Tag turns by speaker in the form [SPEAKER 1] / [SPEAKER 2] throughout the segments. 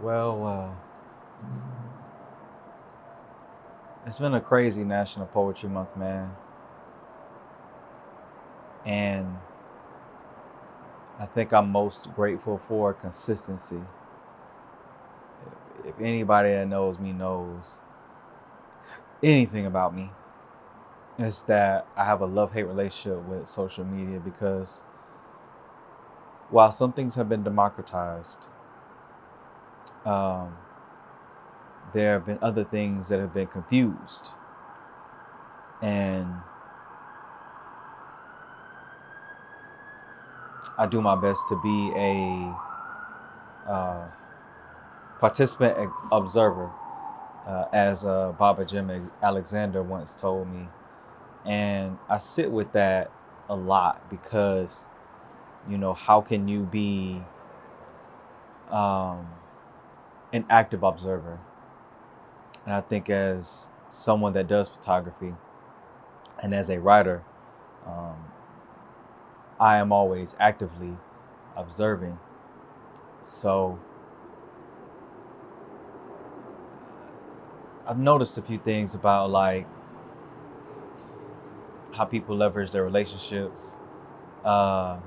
[SPEAKER 1] Well, it's been a crazy National Poetry Month, man. And I think I'm most grateful for consistency. If anybody that knows me knows anything about me, it's that I have a love hate relationship with social media because while some things have been democratized, um, there have been other things that have been confused. And I do my best to be a participant observer, as Baba Jim Alexander once told me. And I sit with that a lot because, how can you be um, an active observer? And I think as someone that does photography and as a writer, um, I am always actively observing. So I've noticed a few things about like how people leverage their relationships. Uh,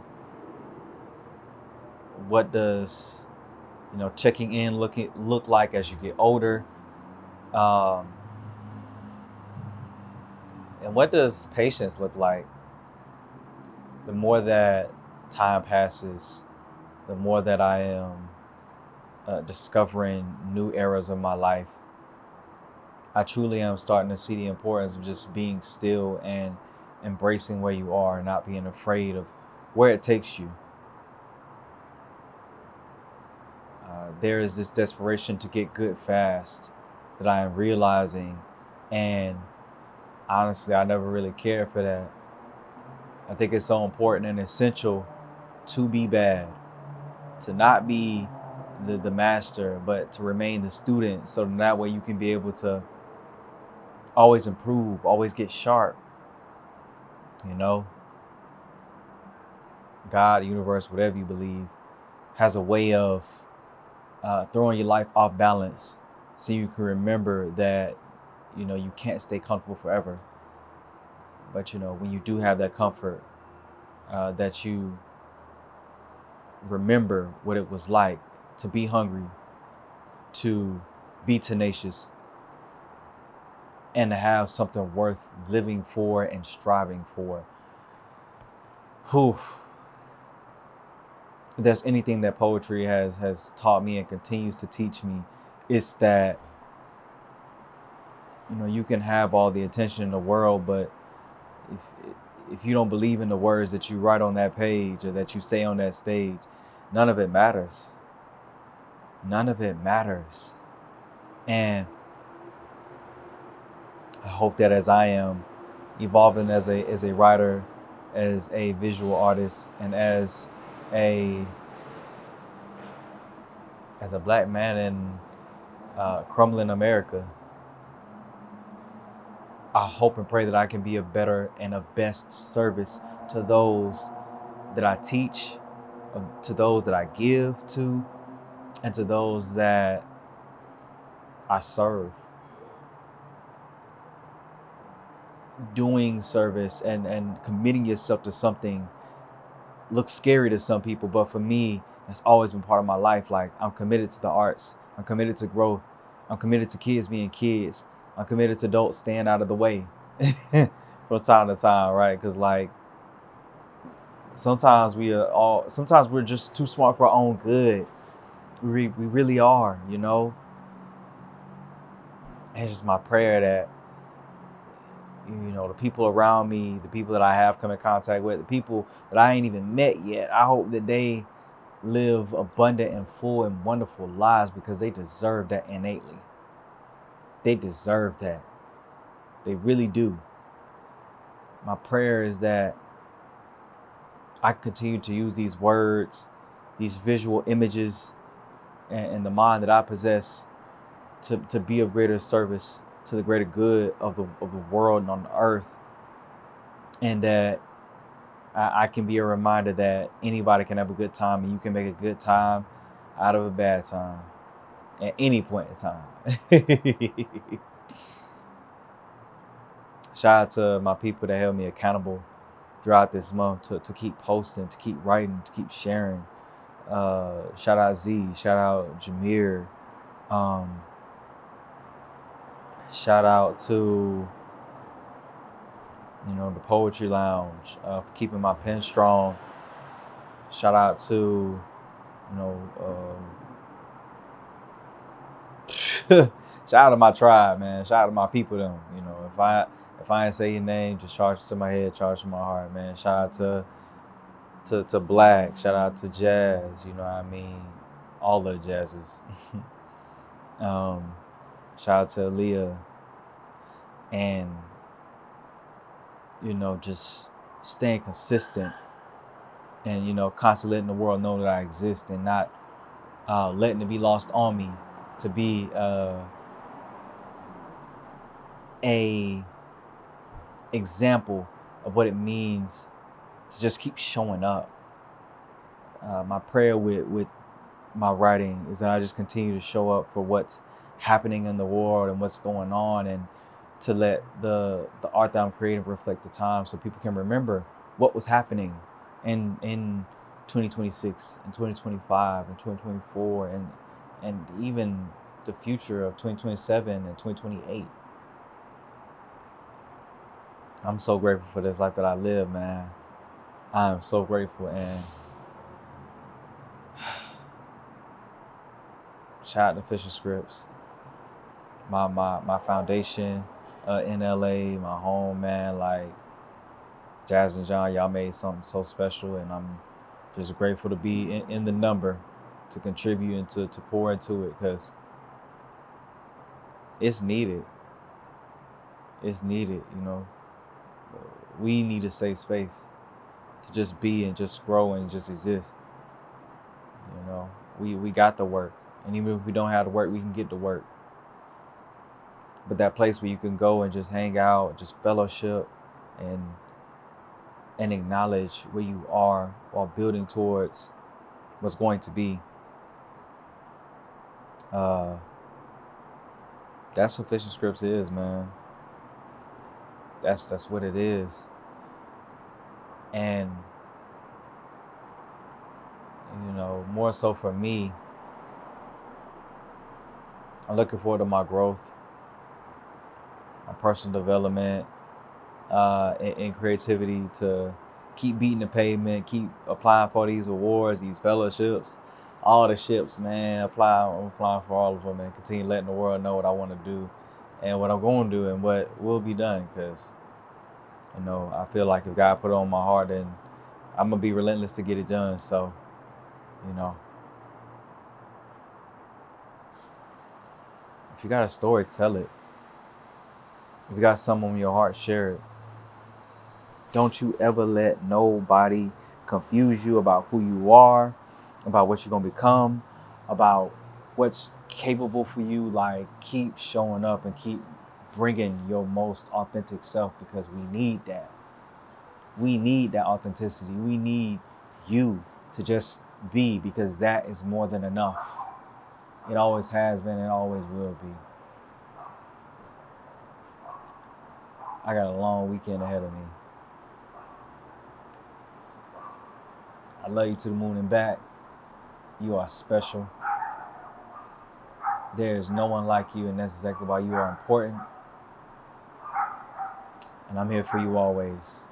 [SPEAKER 1] what does checking in look like as you get older? Um, and what does patience look like? The more that time passes, the more that I am discovering new eras of my life. I truly am starting to see the importance of just being still and embracing where you are and not being afraid of where it takes you. There is this desperation to get good fast that I am realizing, and honestly, I never really cared for that. I think it's so important and essential to be bad, to not be the master, but to remain the student, so that way you can be able to always improve, always get sharp. You know, God, universe, whatever you believe, has a way of throwing your life off balance so you can remember that you can't stay comfortable forever. But when you do have that comfort, that you remember what it was like to be hungry, to be tenacious, and to have something worth living for and striving for. Whew. If there's anything that poetry has taught me and continues to teach me, it's that you can have all the attention in the world, but if if you don't believe in the words that you write on that page or that you say on that stage, none of it matters. None of it matters. And I hope that as I am evolving as a writer, as a visual artist, and a as a black man in crumbling America, I hope and pray that I can be a better and a best service to those that I teach, to those that I give to, and to those that I serve. Doing service and committing yourself to something looks scary to some people, but for me, it's always been part of my life. Like, I'm committed to the arts, I'm committed to growth, I'm committed to kids being kids, I'm committed to adults staying out of the way from time to time, right? Because like sometimes we're just too smart for our own good. We really are, And it's just my prayer that the people around me, the people that I have come in contact with, the people that I ain't even met yet, I hope that they live abundant and full and wonderful lives because they deserve that innately. They deserve that. They really do. My prayer is that I continue to use these words, these visual images, and the mind that I possess to be of greater service to the greater good of the world and on the earth. And that I can be a reminder that anybody can have a good time and you can make a good time out of a bad time. at any point in time. Shout out to my people that held me accountable throughout this month to keep posting, to keep writing, to keep sharing. Shout out Z, shout out Jameer, um, shout out to the Poetry Lounge for keeping my pen strong. Shout out to you know shout out to my tribe, man. Shout out to my people, them. If I ain't say your name, just charge it to my head, charge it to my heart, man. Shout out to Black. Shout out to Jazz. You know what I mean? All the Jazzes. Shout out to Aaliyah, and just staying consistent, and constantly letting the world know that I exist, and not letting it be lost on me to be a example of what it means to just keep showing up. My prayer with my writing is that I just continue to show up for what's happening in the world and what's going on, and to let the art that I'm creating reflect the time, so people can remember what was happening in 2026 and 2025 and 2024 and even the future of 2027 and 2028. I'm so grateful for this life that I live, man. I am so grateful, and shout out to Fisher Scripts, my foundation in LA, my home, man. Like Jazz and John, y'all made something so special, and I'm just grateful to be in the number, to contribute and to pour into it, because it's needed. It's needed, We need a safe space to just be and just grow and just exist. We got the work, and even if we don't have the work, we can get the work. But that place where you can go and just hang out, just fellowship, and acknowledge where you are while building towards what's going to be. That's what Fish and Scripts is, man. That's what it is. And more so for me, I'm looking forward to my growth, my personal development, and creativity, to keep beating the pavement, keep applying for these awards, these fellowships, all the ships, man. I'm applying for all of them, and continue letting the world know what I want to do and what I'm going to do and what will be done, because I feel like if God put it on my heart, then I'm going to be relentless to get it done. So, if you got a story, tell it. If you got something on your heart, share it. Don't you ever let nobody confuse you about who you are, about what you're going to become, about what's capable for you. Like, keep showing up and keep bringing your most authentic self, because we need that. We need that authenticity. We need you to just be, because that is more than enough. It always has been and always will be. I got a long weekend ahead of me. I love you to the moon and back. You are special. There is no one like you, and that's exactly why you are important. And I'm here for you always.